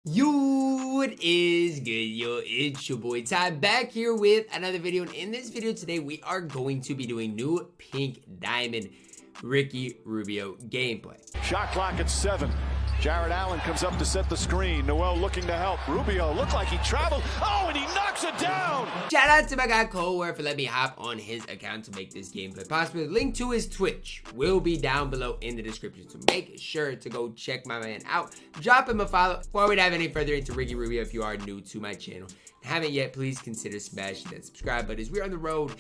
Yo, what is good, yo? It's your boy Ty back here with another video, and in this video today we are going to be doing new pink diamond Ricky Rubio gameplay. Shot clock at 7. Jarrett Allen comes up to set the screen. Noel looking to help. Rubio looked like he traveled. Oh, and he knocks it down. Shout out to my guy Cole for letting me hop on his account to make this gameplay possible. The link to his Twitch will be down below in the description, so make sure to go check my man out. Drop him a follow. Before we dive any further into Ricky Rubio, if you are new to my channel and haven't yet, please consider smashing that subscribe button as we're on the road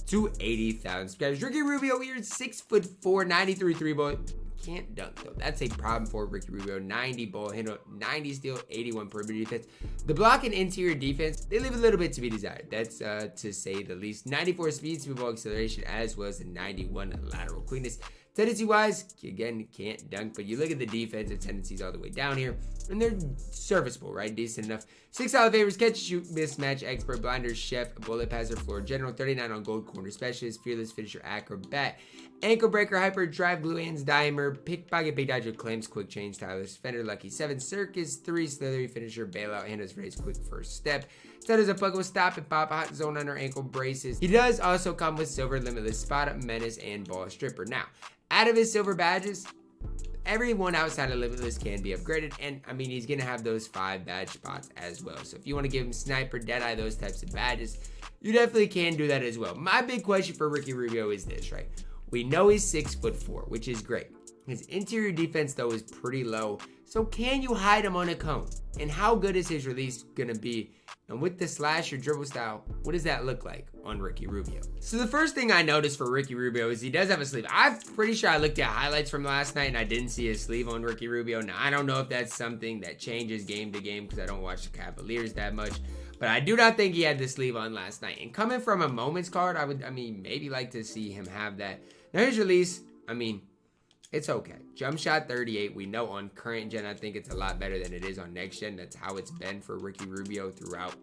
to 80,000 subscribers. Ricky Rubio here, 6'4", 93 3-ball. Can't dunk though. That's a problem for Ricky Rubio. 90 ball handle, 90 steal, 81 perimeter defense. The block and interior defense, they leave a little bit to be desired. That's to say the least. 94 speed, speed ball acceleration, as well as the 91 lateral quickness. Tendency wise, again, can't dunk, but you look at the defensive tendencies all the way down here, and they're serviceable, right? Decent enough. 6 solid favors, catch, shoot, mismatch, expert, blinder, chef, bullet passer, floor general, 39 on gold, corner specialist, fearless finisher, acrobat, ankle breaker, hyper, drive, glue hands, dimer, pickpocket, big dodger, claims, quick change, stylish, fender, lucky, 7, circus, 3, slithery finisher, bailout, handles, raise, quick first step. Stutters a puck with stop and pop, hot zone under ankle braces. He does also come with silver, limitless, spot up, menace, and ball stripper. Now, out of his silver badges, everyone outside of limitless can be upgraded, and I mean, he's gonna have those 5 badge spots as well. So if you want to give him sniper, deadeye, those types of badges, you definitely can do that as well. My big question for Ricky Rubio is this, right? We know he's 6'4", which is great. His interior defense though is pretty low, so can you hide him on a cone? And how good is his release gonna be? And with the slash or dribble style, what does that look like on Ricky Rubio? So the first thing I noticed for Ricky Rubio is he does have a sleeve. I'm pretty sure I looked at highlights from last night and I didn't see his sleeve on Ricky Rubio. Now, I don't know if that's something that changes game to game because I don't watch the Cavaliers that much, but I do not think he had the sleeve on last night. And coming from a moments card, I mean, maybe like to see him have that. Now, his release, I mean, it's okay. Jump shot 38. We know on current gen, I think it's a lot better than it is on next gen. That's how it's been for Ricky Rubio throughout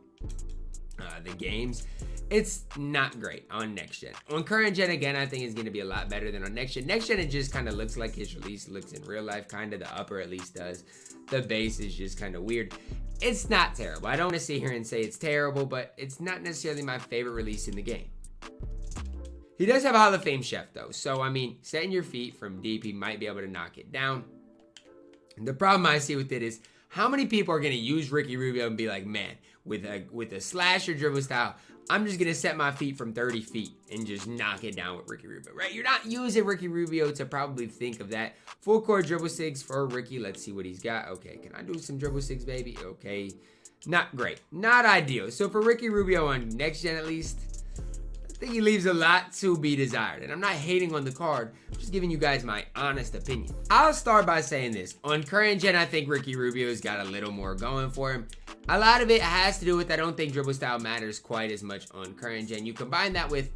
the games. It's not great on next gen. On current gen, again, I think it's going to be a lot better than on next gen. Next gen, it just kind of looks like his release looks in real life, kind of. The upper at least does. The base is just kind of weird. It's not terrible. I don't want to sit here and say it's terrible, but it's not necessarily my favorite release in the game. He does have a Hall of Fame chef though, so I mean, setting your feet from deep, he might be able to knock it down. The problem I see with it is how many people are going to use Ricky Rubio and be like, man, with a slash or dribble style, I'm just going to set my feet from 30 feet and just knock it down with Ricky Rubio, right? You're not using Ricky Rubio to probably think of that. Full court dribble 6 for Ricky. Let's see what he's got. Okay, can I do some dribble 6, baby? Okay, not great, not ideal. So for Ricky Rubio on next gen at least, I think he leaves a lot to be desired. And I'm not hating on the card, I'm just giving you guys my honest opinion. I'll start by saying this. On current gen, I think Ricky Rubio's got a little more going for him. A lot of it has to do with I don't think dribble style matters quite as much on current gen. You combine that with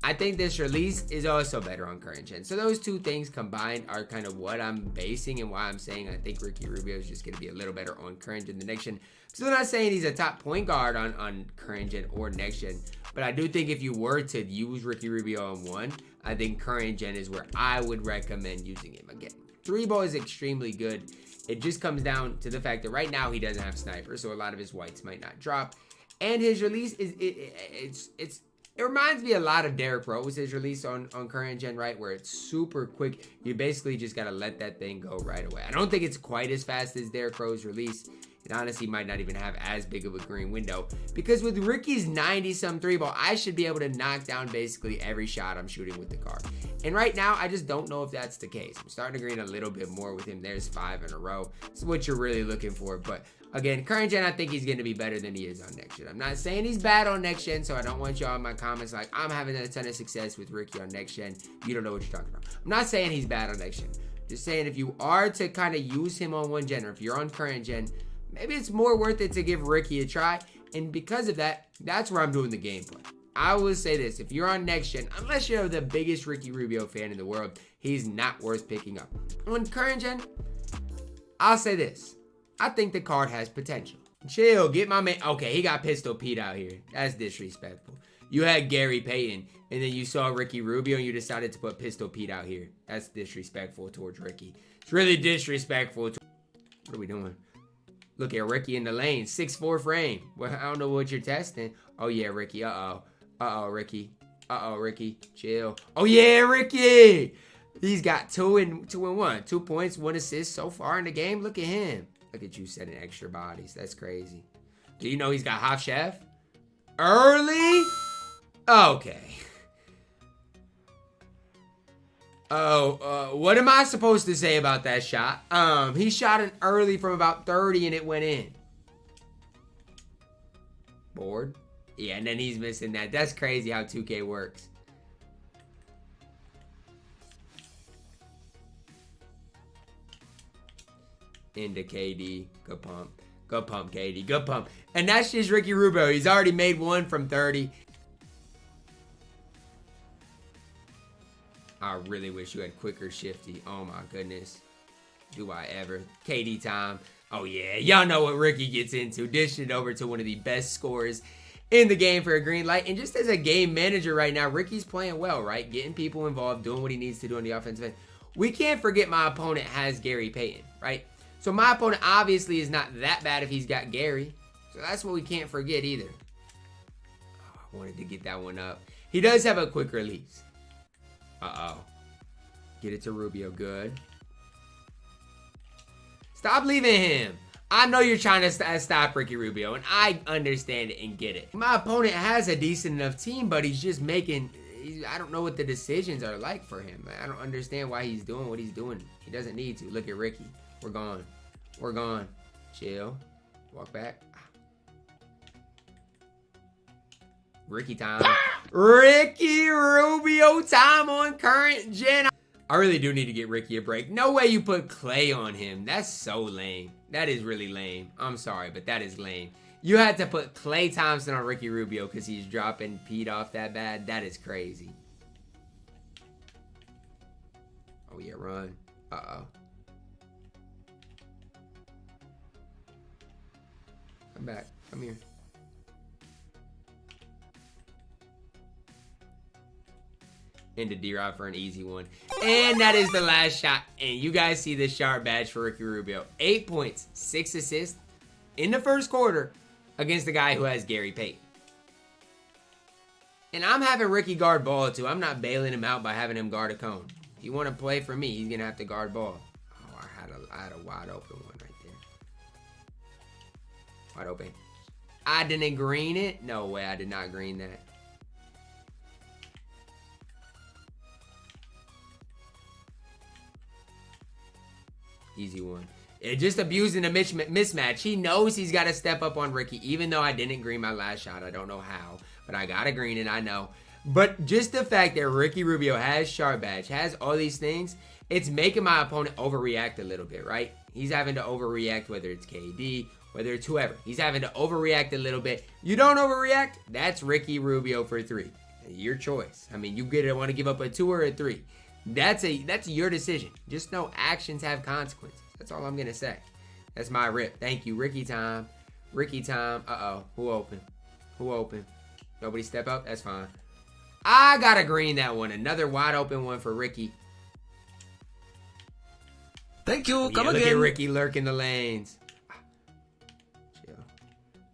I think this release is also better on current gen. So those two things combined are kind of what I'm basing and why I'm saying I think Ricky Rubio is just going to be a little better on current gen than next gen. So I'm not saying he's a top point guard on current gen or next gen, but I do think if you were to use Ricky Rubio on one, I think current gen is where I would recommend using him. Again, 3-ball is extremely good. It just comes down to the fact that right now he doesn't have sniper, so a lot of his whites might not drop. And his release is it reminds me a lot of Derrick Rose, his release on current gen, right? Where it's super quick. You basically just got to let that thing go right away. I don't think it's quite as fast as Derrick Rose release. It honestly might not even have as big of a green window. Because with Ricky's 90-some 3-ball, I should be able to knock down basically every shot I'm shooting with the card. And right now, I just don't know if that's the case. I'm starting to green a little bit more with him. There's 5 in a row. It's what you're really looking for. But again, current gen, I think he's going to be better than he is on next gen. I'm not saying he's bad on next gen, so I don't want y'all in my comments like, I'm having a ton of success with Ricky on next gen. You don't know what you're talking about. I'm not saying he's bad on next gen. Just saying if you are to kind of use him on one gen, or if you're on current gen, maybe it's more worth it to give Ricky a try. And because of that, that's where I'm doing the gameplay. I will say this, if you're on next gen, unless you're the biggest Ricky Rubio fan in the world, he's not worth picking up. On current gen, I'll say this. I think the card has potential. Chill, get my man. Okay, he got Pistol Pete out here. That's disrespectful. You had Gary Payton, and then you saw Ricky Rubio, and you decided to put Pistol Pete out here. That's disrespectful towards Ricky. It's really disrespectful. What are we doing? Look at Ricky in the lane. 6'4" frame. Well, I don't know what you're testing. Oh, yeah, Ricky. Uh-oh. Uh-oh, Ricky. Uh-oh, Ricky. Chill. Oh, yeah, Ricky. He's got 2 and 1. 2 points, 1 assist so far in the game. Look at him. Look at you setting extra bodies. That's crazy. Do you know he's got Hop Chef? Early? Okay. Oh, what am I supposed to say about that shot? He shot an early from about 30 and it went in. Board? Yeah, and then he's missing that. That's crazy how 2K works. Into KD. Good pump. Good pump, KD. Good pump. And that's just Ricky Rubio. He's already made 1 from 30. I really wish you had quicker shifty. Oh my goodness. Do I ever? KD time. Oh yeah, y'all know what Ricky gets into. Dish it over to one of the best scorers in the game for a green light. And just as a game manager right now, Ricky's playing well, right? Getting people involved, doing what he needs to do on the offensive end. We can't forget my opponent has Gary Payton, right? So my opponent obviously is not that bad if he's got Gary. So that's what we can't forget either. Oh, I wanted to get that one up. He does have a quick release. Uh-oh. Get it to Rubio. Good. Stop leaving him. I know you're trying to stop Ricky Rubio, and I understand it and get it. My opponent has a decent enough team, but he's just making... I don't know what the decisions are like for him. I don't understand why he's doing what he's doing. He doesn't need to. Look at Ricky. We're gone. We're gone. Chill. Walk back. Ricky time. Ricky Rubio time on current gen. I really do need to get Ricky a break. No way you put Clay on him. That's so lame. That is really lame. I'm sorry, but that is lame. You had to put Klay Thompson on Ricky Rubio because he's dropping Pete off that bad. That is crazy. Oh, yeah, run. Uh-oh. Come back. Come here. Into D-Rod for an easy one. And that is the last shot. And you guys see the sharp badge for Ricky Rubio. 8 points, 6 assists in the first quarter against the guy who has Gary Payton. And I'm having Ricky guard ball too. I'm not bailing him out by having him guard a cone. If you want to play for me, he's going to have to guard ball. Oh, I had a wide open one right there. Wide open. I didn't green it? No way, I did not green that. Easy one. Just abusing the mismatch. He knows he's got to step up on Ricky, even though I didn't green my last shot. I don't know how, but I got to green it, I know. But just the fact that Ricky Rubio has sharp badge, has all these things, it's making my opponent overreact a little bit, right? He's having to overreact, whether it's KD, whether it's whoever. He's having to overreact a little bit. You don't overreact, that's Ricky Rubio for 3. Your choice. I mean, you want to give up a 2 or a 3. That's your decision. Just know actions have consequences. That's all I'm going to say. That's my rip. Thank you. Ricky time. Ricky time. Uh-oh. Who open? Who open? Nobody step up? That's fine. I got to green that one. Another wide open one for Ricky. Thank you. Come Look again. at Ricky lurking the lanes. Chill.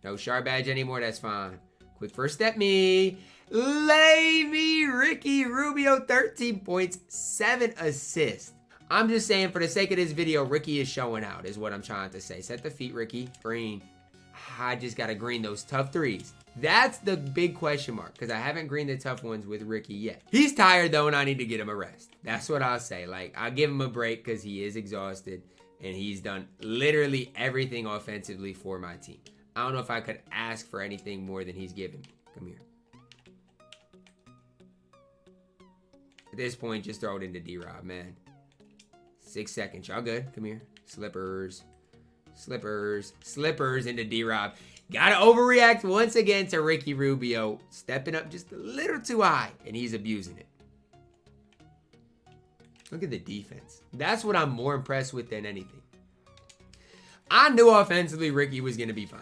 No sharp badge anymore. That's fine. Quick first step me. Lay me. Ricky Rubio, 13 points, 7 assists. I'm just saying, for the sake of this video, Ricky is showing out, is what I'm trying to say. Set the feet, Ricky. Green. I just got to green those tough threes. That's the big question mark, because I haven't greened the tough ones with Ricky yet. He's tired, though, and I need to get him a rest. That's what I'll say. Like, I'll give him a break because he is exhausted, and he's done literally everything offensively for my team. I don't know if I could ask for anything more than he's given me. Come here. At this point, just throw it into D-Rob, man. 6 seconds. Y'all good? Come here. Slippers. Slippers. Slippers into D-Rob. Gotta overreact once again to Ricky Rubio. Stepping up just a little too high. And he's abusing it. Look at the defense. That's what I'm more impressed with than anything. I knew offensively Ricky was going to be fine.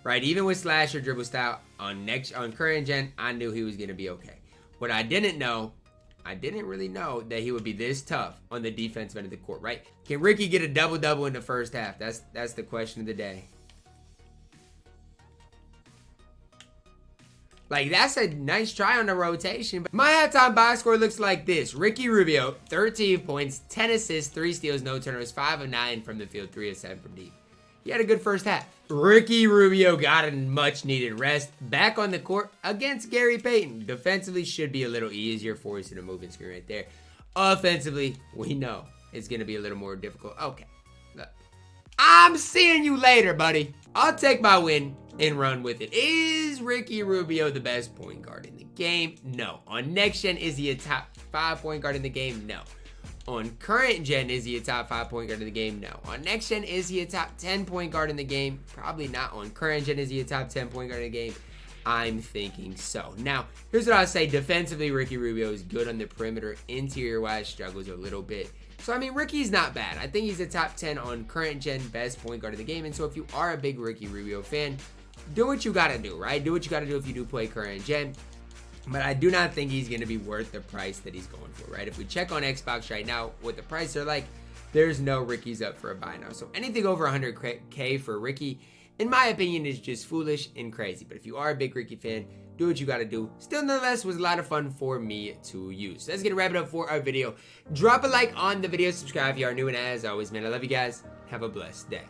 Right? Even with slasher dribble style on current gen, I knew he was going to be okay. What I didn't really know that he would be this tough on the defensive end of the court, right? Can Ricky get a double-double in the first half? That's the question of the day. Like, that's a nice try on the rotation. But my halftime box score looks like this. Ricky Rubio, 13 points, 10 assists, 3 steals, no turnovers, 5 of 9 from the field, 3 of 7 from deep. He had a good first half. Ricky Rubio got a much needed rest. Back on the court against Gary Payton. Defensively should be a little easier for us in a moving screen right there. Offensively, we know it's going to be a little more difficult. Okay. Look. I'm seeing you later, buddy. I'll take my win and run with it. Is Ricky Rubio the best point guard in the game? No. On next gen, is he a top 5 point guard in the game? No. On current gen, is he a top 5 point guard in the game? No. On next gen, is he a top 10 point guard in the game? Probably not. On current gen, is he a top 10 point guard in the game? I'm thinking so. Now, here's what I'll say. Defensively, Ricky Rubio is good on the perimeter. Interior-wise, struggles a little bit. So, I mean, Ricky's not bad. I think he's a top 10 on current gen best point guard in the game. And so, if you are a big Ricky Rubio fan, do what you gotta do, right? Do what you gotta do if you do play current gen. But I do not think he's gonna be worth the price that he's going for, right? If we check on Xbox right now, what the price are like, there's no Ricky's up for a buy now. So anything over 100K for Ricky, in my opinion, is just foolish and crazy. But if you are a big Ricky fan, do what you gotta do. Still, nonetheless, was a lot of fun for me to use. So let's get to wrap it up for our video. Drop a like on the video, subscribe if you are new, and as always, man, I love you guys. Have a blessed day.